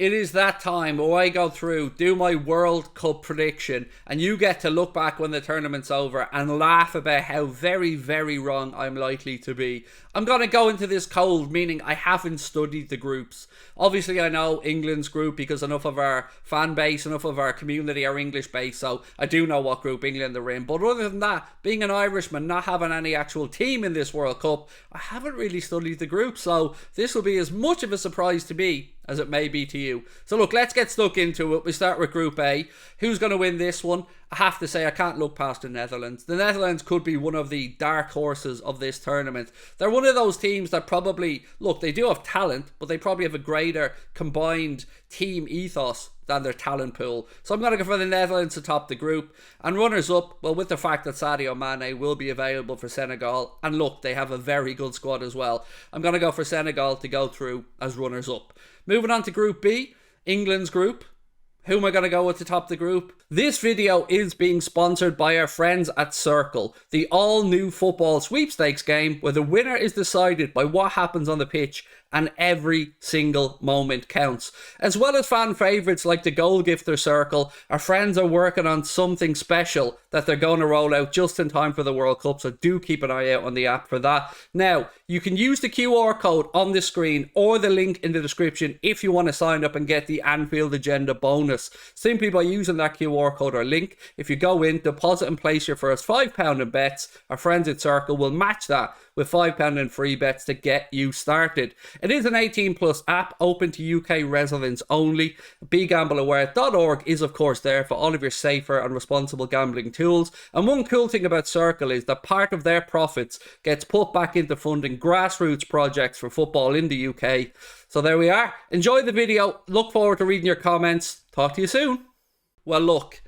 it is that time where I go through, do my World Cup prediction, and you get to look back when the tournament's over and laugh about how very, very wrong I'm likely to be. I'm going to go into this cold, meaning I haven't studied the groups. Obviously, I know England's group because enough of our fan base, enough of our community are English based, so I do know what group England are in. But other than that, being an Irishman, not having any actual team in this World Cup, I haven't really studied the group, so this will be as much of a surprise to me as it may be to you. So look, let's get stuck into it. We start with Group A. Who's going to win this one? I have to say, I can't look past the Netherlands. The Netherlands could be one of the dark horses of this tournament. They're one of those teams that probably, look, they do have talent, but they probably have a greater combined team ethos than their talent pool. So I'm going to go for the Netherlands to top the group. And runners up, well, with the fact that Sadio Mane will be available for Senegal, and look, they have a very good squad as well, I'm going to go for Senegal to go through as runners up. Moving on to Group B, England's group. Who am I going to go with to top the group? This video is being sponsored by our friends at Circl, the all-new football sweepstakes game where the winner is decided by what happens on the pitch and every single moment counts. As well as fan favourites like the goal gifter Circl, our friends are working on something special that they're going to roll out just in time for the World Cup, so do keep an eye out on the app for that. Now, you can use the QR code on the screen or the link in the description if you want to sign up and get the Anfield agenda bonus. Simply by using that QR code or link, if you go in, deposit and place your first £5 in bets, our friends at Circl will match that with £5 in free bets to get you started. It is an 18 plus app open to UK residents only. BeGambleAware.org is of course there for all of your safer and responsible gambling tools. And one cool thing about Circl is that part of their profits gets put back into funding grassroots projects for football in the UK. So there we are. Enjoy the video. Look forward to reading your comments. Talk to you soon. Well, look,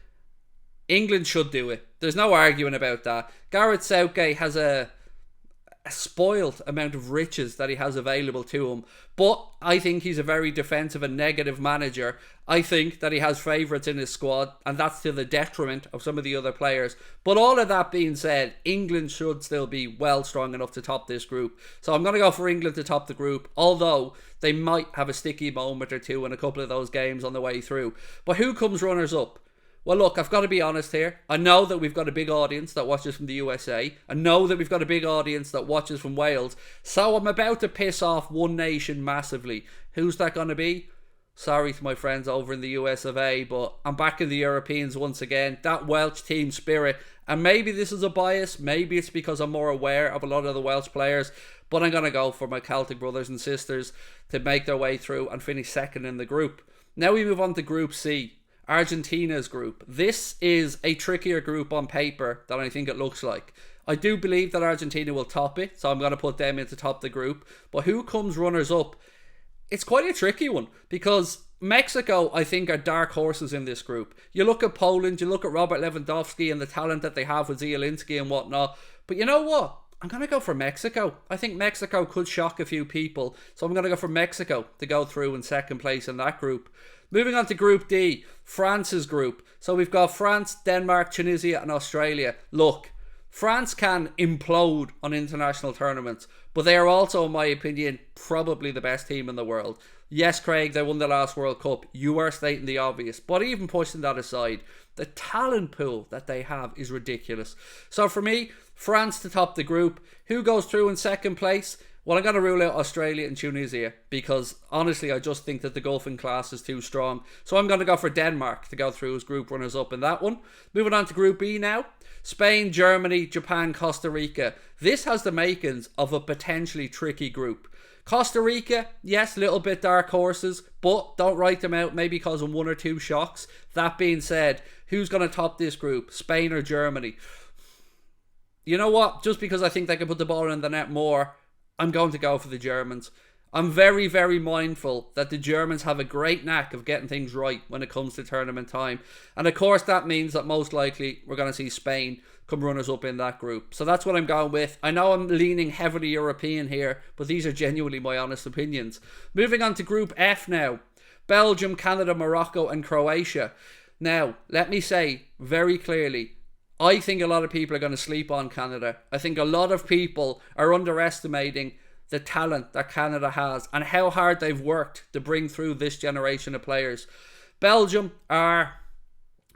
England should do it. There's no arguing about that. Gareth Southgate has a spoiled amount of riches that he has available to him, but I think he's a very defensive and negative manager. I think that he has favourites in his squad, and that's to the detriment of some of the other players. But all of that being said, England should still be well strong enough to top this group, so I'm going to go for England to top the group, although they might have a sticky moment or two in a couple of those games on the way through. But who comes runners up? Well, look, I've got to be honest here. I know that we've got a big audience that watches from the USA. I know that we've got a big audience that watches from Wales. So I'm about to piss off one nation massively. Who's that going to be? Sorry to my friends over in the US of A, but I'm back in the Europeans once again. That Welsh team spirit. And maybe this is a bias. Maybe it's because I'm more aware of a lot of the Welsh players. But I'm going to go for my Celtic brothers and sisters to make their way through and finish second in the group. Now we move on to Group C. Argentina's group. This is a trickier group on paper than I think it looks like. I do believe that Argentina will top it, so I'm going to put them in to top the group. But who comes runners up? It's quite a tricky one because Mexico, I think, are dark horses in this group. You look at Poland, you look at Robert Lewandowski and the talent that they have with Zielinski and whatnot. But you know what? I'm going to go for Mexico. I think Mexico could shock a few people. So I'm going to go for Mexico to go through in second place in that group. Moving on to Group D, France's group. So we've got France, Denmark, Tunisia and Australia. Look, France can implode on international tournaments, but they are also, in my opinion, probably the best team in the world. Yes, Craig, they won the last World Cup. You are stating the obvious. But even pushing that aside, the talent pool that they have is ridiculous. So for me, France to top the group. Who goes through in second place? Well, I'm going to rule out Australia and Tunisia because, honestly, I just think that the golfing class is too strong. So I'm going to go for Denmark to go through as group runners-up in that one. Moving on to Group B now. Spain, Germany, Japan, Costa Rica. This has the makings of a potentially tricky group. Costa Rica, yes, little bit dark horses, but don't write them out, maybe causing one or two shocks. That being said, who's going to top this group? Spain or Germany? You know what? Just because I think they can put the ball in the net more, I'm going to go for the Germans. I'm very, very mindful that the Germans have a great knack of getting things right when it comes to tournament time. And of course, that means that most likely we're going to see Spain come runners up in that group. So that's what I'm going with. I know I'm leaning heavily European here, but these are genuinely my honest opinions. Moving on to Group F now. Belgium, Canada, Morocco and Croatia. Now, let me say very clearly, I think a lot of people are going to sleep on Canada. I think a lot of people are underestimating the talent that Canada has and how hard they've worked to bring through this generation of players. Belgium are...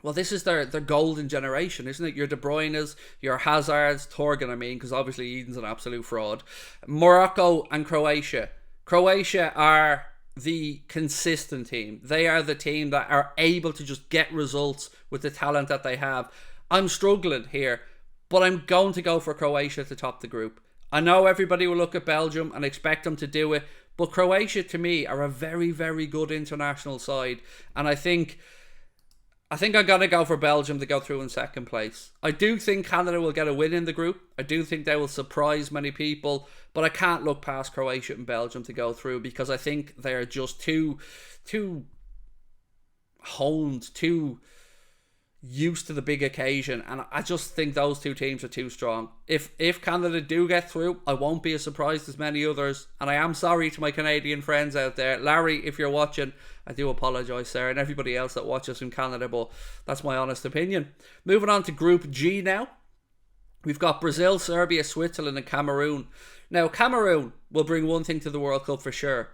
Well, this is their golden generation, isn't it? Your De Bruyne's, your Hazards, Torgan, I mean, because obviously Eden's an absolute fraud. Morocco and Croatia. Croatia are the consistent team. They are the team that are able to just get results with the talent that they have. I'm struggling here, but I'm going to go for Croatia to top the group. I know everybody will look at Belgium and expect them to do it, but Croatia, to me, are a very, very good international side, and I think I'm going to go for Belgium to go through in second place. I do think Canada will get a win in the group. I do think they will surprise many people, but I can't look past Croatia and Belgium to go through because I think they are just too honed, too used to the big occasion, and I just think those two teams are too strong. If Canada do get through, I won't be as surprised as many others, and I am sorry to my Canadian friends out there. Larry, if you're watching, I do apologise, sir, and everybody else that watches from Canada, but that's my honest opinion. Moving on to Group G now. We've got Brazil, Serbia, Switzerland and Cameroon. Now, Cameroon will bring one thing to the World Cup for sure.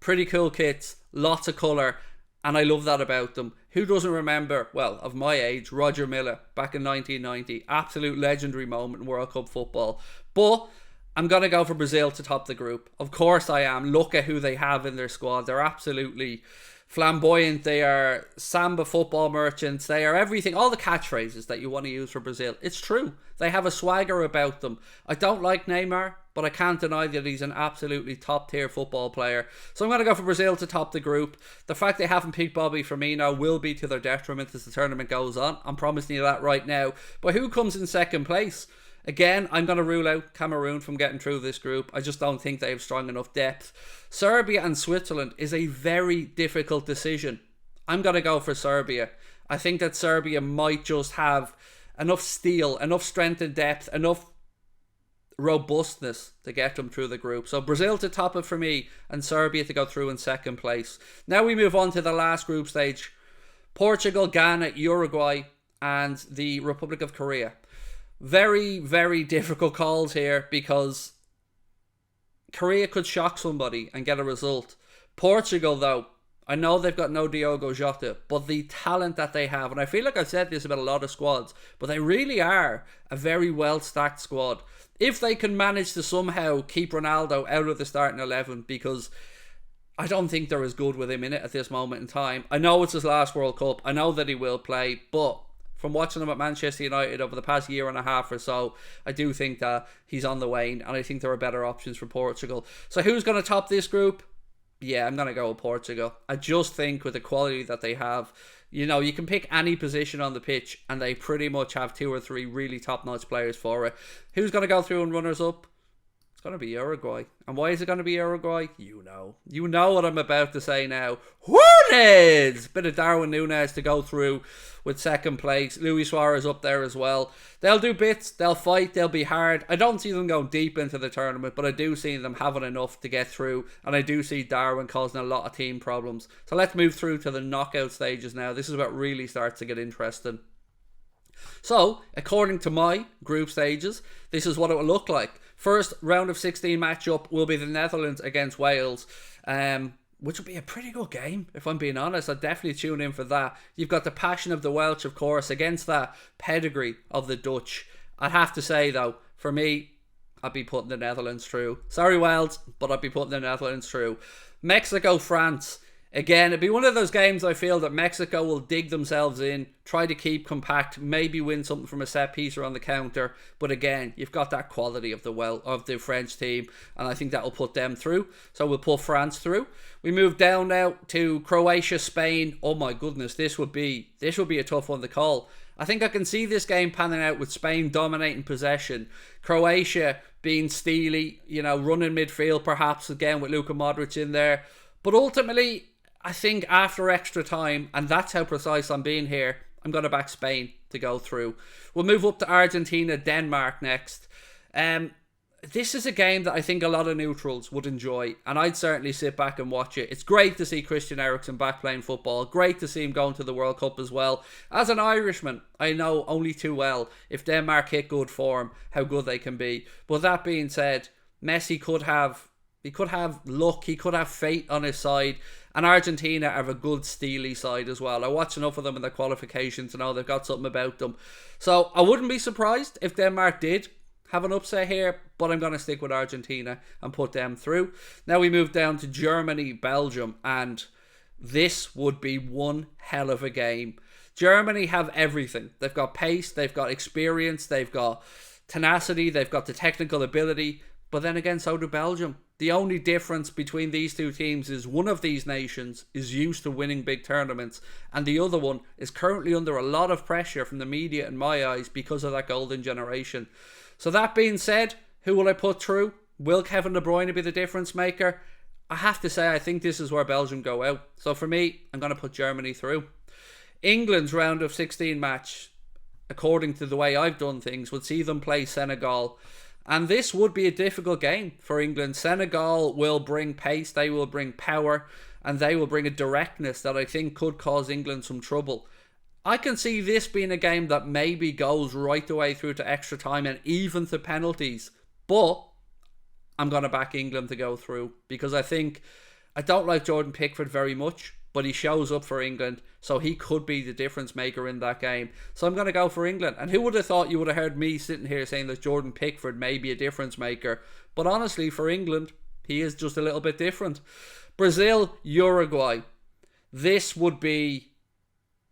Pretty cool kits, lots of colour, and I love that about them. Who doesn't remember, well, of my age, Roger Milla back in 1990. Absolute legendary moment in World Cup football. But I'm going to go for Brazil to top the group. Of course I am. Look at who they have in their squad. They're absolutely flamboyant. They are samba football merchants. They are everything. All the catchphrases that you want to use for Brazil. It's true. They have a swagger about them. I don't like Neymar, but I can't deny that he's an absolutely top tier football player. So I'm going to go for Brazil to top the group. The fact they haven't picked Bobby Firmino will be to their detriment as the tournament goes on. I'm promising you that right now. But who comes in second place? Again, I'm going to rule out Cameroon from getting through this group. I just don't think they have strong enough depth. Serbia and Switzerland is a very difficult decision. I'm going to go for Serbia. I think that Serbia might just have enough steel, enough strength and depth, enough robustness to get them through the group. So Brazil to top it for me and Serbia to go through in second place. Now we move on to the last group stage. Portugal, Ghana, Uruguay and the Republic of Korea. Very, very difficult calls here because Korea could shock somebody and get a result. Portugal, though, I know they've got no Diogo Jota, but the talent that they have, and I feel like I've said this about a lot of squads, but they really are a very well-stacked squad. If they can manage to somehow keep Ronaldo out of the starting 11, because I don't think they're as good with him in it at this moment in time. I know it's his last World Cup. I know that he will play, but from watching him at Manchester United over the past year and a half or so, I do think that he's on the wane, and I think there are better options for Portugal. So who's going to top this group? Yeah, I'm going to go with Portugal. I just think with the quality that they have, you know, you can pick any position on the pitch and they pretty much have 2 or 3 really top-notch players for it. Who's going to go through and runners-up? It's going to be Uruguay. And why is it going to be Uruguay? You know. You know what I'm about to say now. Nunes! Bit of Darwin Nunes to go through with second place. Luis Suarez up there as well. They'll do bits. They'll fight. They'll be hard. I don't see them going deep into the tournament, but I do see them having enough to get through. And I do see Darwin causing a lot of team problems. So let's move through to the knockout stages now. This is what really starts to get interesting. So, according to my group stages, this is what it will look like. First round of 16 matchup will be the Netherlands against Wales, which will be a pretty good game, if I'm being honest. I'd definitely tune in for that. You've got the passion of the Welsh, of course, against that pedigree of the Dutch. I'd have to say, though, for me, I'd be putting the Netherlands through. Sorry, Wales, but I'd be putting the Netherlands through. Mexico, France. Again, it'd be one of those games I feel that Mexico will dig themselves in, try to keep compact, maybe win something from a set piece or on the counter. But again, you've got that quality of the French team, and I think that will put them through. So we'll put France through. We move down now to Croatia, Spain. Oh my goodness, this would be a tough one to call. I think I can see this game panning out with Spain dominating possession, Croatia being steely, you know, running midfield perhaps again with Luka Modric in there. But ultimately, I think after extra time, and that's how precise I'm being here, I'm going to back Spain to go through. We'll move up to Argentina, Denmark next. This is a game that I think a lot of neutrals would enjoy, and I'd certainly sit back and watch it. It's great to see Christian Eriksen back playing football. Great to see him going to the World Cup as well. As an Irishman, I know only too well, if Denmark hit good form, how good they can be. But that being said, Messi could have He could have luck. He could have fate on his side. And Argentina have a good steely side as well. I watched enough of them in the qualifications to know they've got something about them. So I wouldn't be surprised if Denmark did have an upset here, but I'm going to stick with Argentina and put them through. Now we move down to Germany, Belgium, and this would be one hell of a game. Germany have everything. They've got pace, they've got experience, they've got tenacity, they've got the technical ability, but then again, so do Belgium. The only difference between these two teams is one of these nations is used to winning big tournaments, and the other one is currently under a lot of pressure from the media, in my eyes, because of that golden generation. So that being said, who will I put through? Will Kevin De Bruyne be the difference maker? I have to say, I think this is where Belgium go out. So for me, I'm going to put Germany through. England's round of 16 match, according to the way I've done things, would see them play Senegal. And this would be a difficult game for England. Senegal will bring pace, they will bring power, and they will bring a directness that I think could cause England some trouble. I can see this being a game that maybe goes right the way through to extra time and even to penalties. But I'm going to back England to go through because I don't like Jordan Pickford very much, but he shows up for England, so he could be the difference maker in that game. So I'm going to go for England. And who would have thought you would have heard me sitting here saying that Jordan Pickford may be a difference maker? But honestly, for England, he is just a little bit different. Brazil, Uruguay. This would be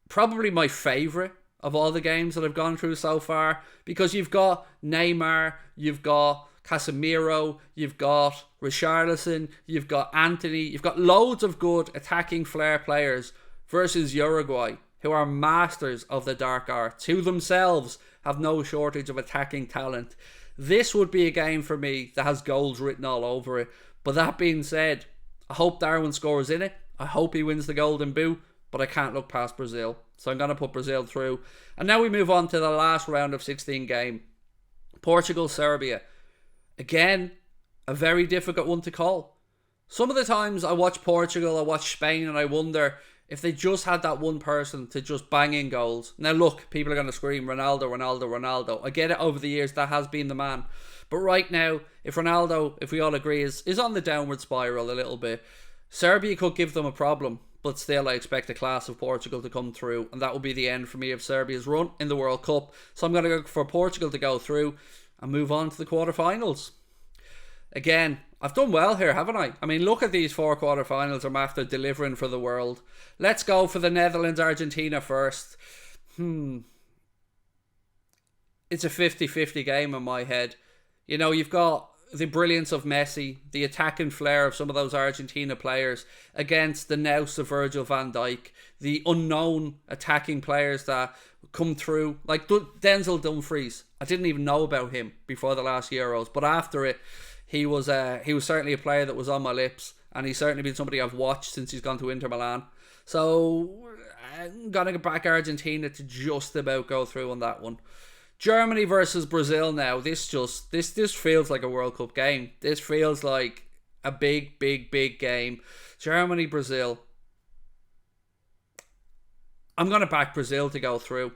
probably my favourite of all the games that I've gone through so far, because you've got Neymar, you've got Casemiro, you've got Richarlison, you've got Anthony, you've got loads of good attacking flair players versus Uruguay, who are masters of the dark arts, who themselves have no shortage of attacking talent. This would be a game for me that has goals written all over it. But that being said, I hope Darwin scores in it. I hope he wins the Golden Boot, but I can't look past Brazil. So I'm going to put Brazil through. And now we move on to the last round of 16 game. Portugal, Serbia. Again, a very difficult one to call. Some of the times I watch Portugal, I watch Spain, and I wonder if they just had that one person to just bang in goals. Now look, people are going to scream, Ronaldo, Ronaldo, Ronaldo. I get it, over the years, that has been the man. But right now, if Ronaldo, if we all agree, is on the downward spiral a little bit, Serbia could give them a problem. But still, I expect the class of Portugal to come through, and that will be the end for me of Serbia's run in the World Cup. So I'm going to go for Portugal to go through and move on to the quarterfinals. Again, I've done well here, haven't I? I mean, look at these 4 quarterfinals I'm after delivering for the world. Let's go for the Netherlands-Argentina first. It's a 50-50 game in my head. You know, you've got the brilliance of Messi, the attacking flair of some of those Argentina players against the nous of Virgil van Dijk, the unknown attacking players that come through, like Denzel Dumfries. I didn't even know about him before the last Euros, but after it, he was certainly a player that was on my lips, and he's certainly been somebody I've watched since he's gone to Inter Milan. So I'm gonna go back Argentina to just about go through on that one. Germany versus Brazil now. This feels like a World Cup game. This feels like a big game. Germany, Brazil. I'm going to back Brazil to go through.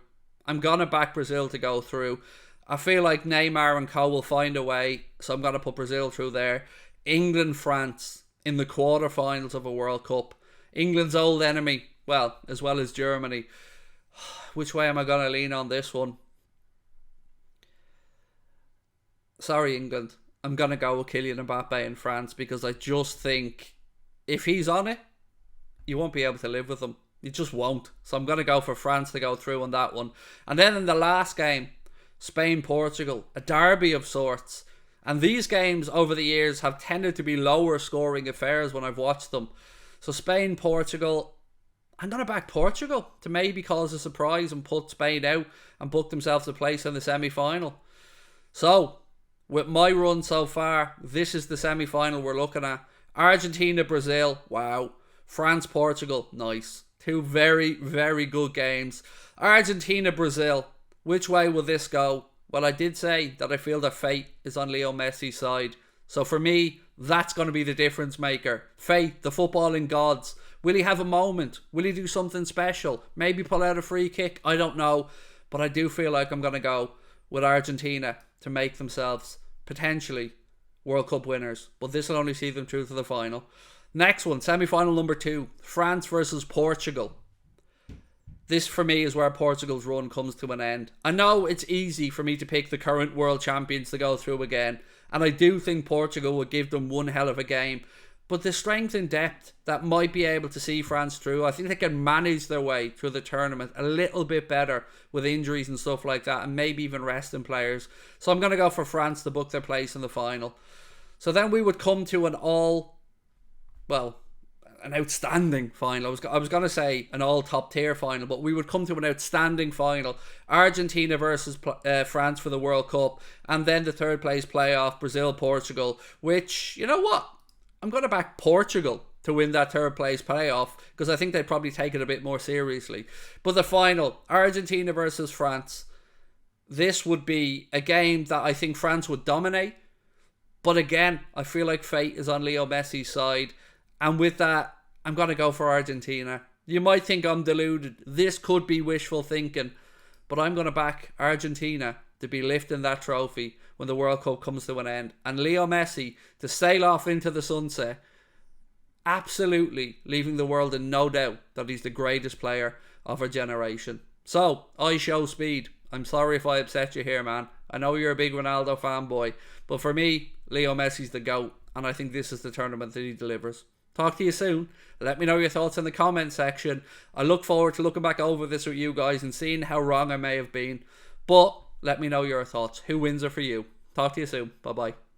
I feel like Neymar and co will find a way, so I'm going to put Brazil through there. England, France in the quarterfinals of a World Cup. England's old enemy, well as Germany. Which way am I going to lean on this one? Sorry, England. I'm going to go with Kylian Mbappe in France, because I just think if he's on it, you won't be able to live with him. You just won't. So I'm going to go for France to go through on that one. And then in the last game, Spain-Portugal, a derby of sorts. And these games over the years have tended to be lower scoring affairs when I've watched them. So Spain-Portugal, I'm going to back Portugal to maybe cause a surprise and put Spain out and book themselves a place in the semi-final. So with my run so far, this is the semi-final we're looking at. Argentina, Brazil, wow. France, Portugal, nice. 2 very, very good games. Argentina, Brazil, which way will this go? Well, I did say that I feel that fate is on Leo Messi's side. So for me, that's going to be the difference maker. Fate, the footballing gods. Will he have a moment? Will he do something special? Maybe pull out a free kick? I don't know. But I do feel like I'm going to go with Argentina to make themselves potentially World Cup winners, but this will only see them through to the final. Next one, semi-final number 2, France versus Portugal. This for me is where Portugal's run comes to an end. I know it's easy for me to pick the current world champions to go through again, and I do think Portugal would give them one hell of a game. But the strength and depth that might be able to see France through, I think they can manage their way through the tournament a little bit better with injuries and stuff like that, and maybe even resting players. So I'm going to go for France to book their place in the final. So then we would come to an outstanding final. I was going to say an all top tier final, but we would come to an outstanding final. Argentina versus France for the World Cup, and then the third place playoff, Brazil-Portugal, which, you know what? I'm going to back Portugal to win that third place playoff because I think they'd probably take it a bit more seriously. But the final, Argentina versus France, this would be a game that I think France would dominate. But again, I feel like fate is on Leo Messi's side. And with that, I'm going to go for Argentina. You might think I'm deluded. This could be wishful thinking. But I'm going to back Argentina to be lifting that trophy when the World Cup comes to an end. And Leo Messi to sail off into the sunset, absolutely leaving the world in no doubt that he's the greatest player of our generation. So, I show speed. I'm sorry if I upset you here, man. I know you're a big Ronaldo fanboy, but for me, Leo Messi's the GOAT, and I think this is the tournament that he delivers. Talk to you soon. Let me know your thoughts in the comment section. I look forward to looking back over this with you guys and seeing how wrong I may have been. But let me know your thoughts. Who wins it for you? Talk to you soon. Bye-bye.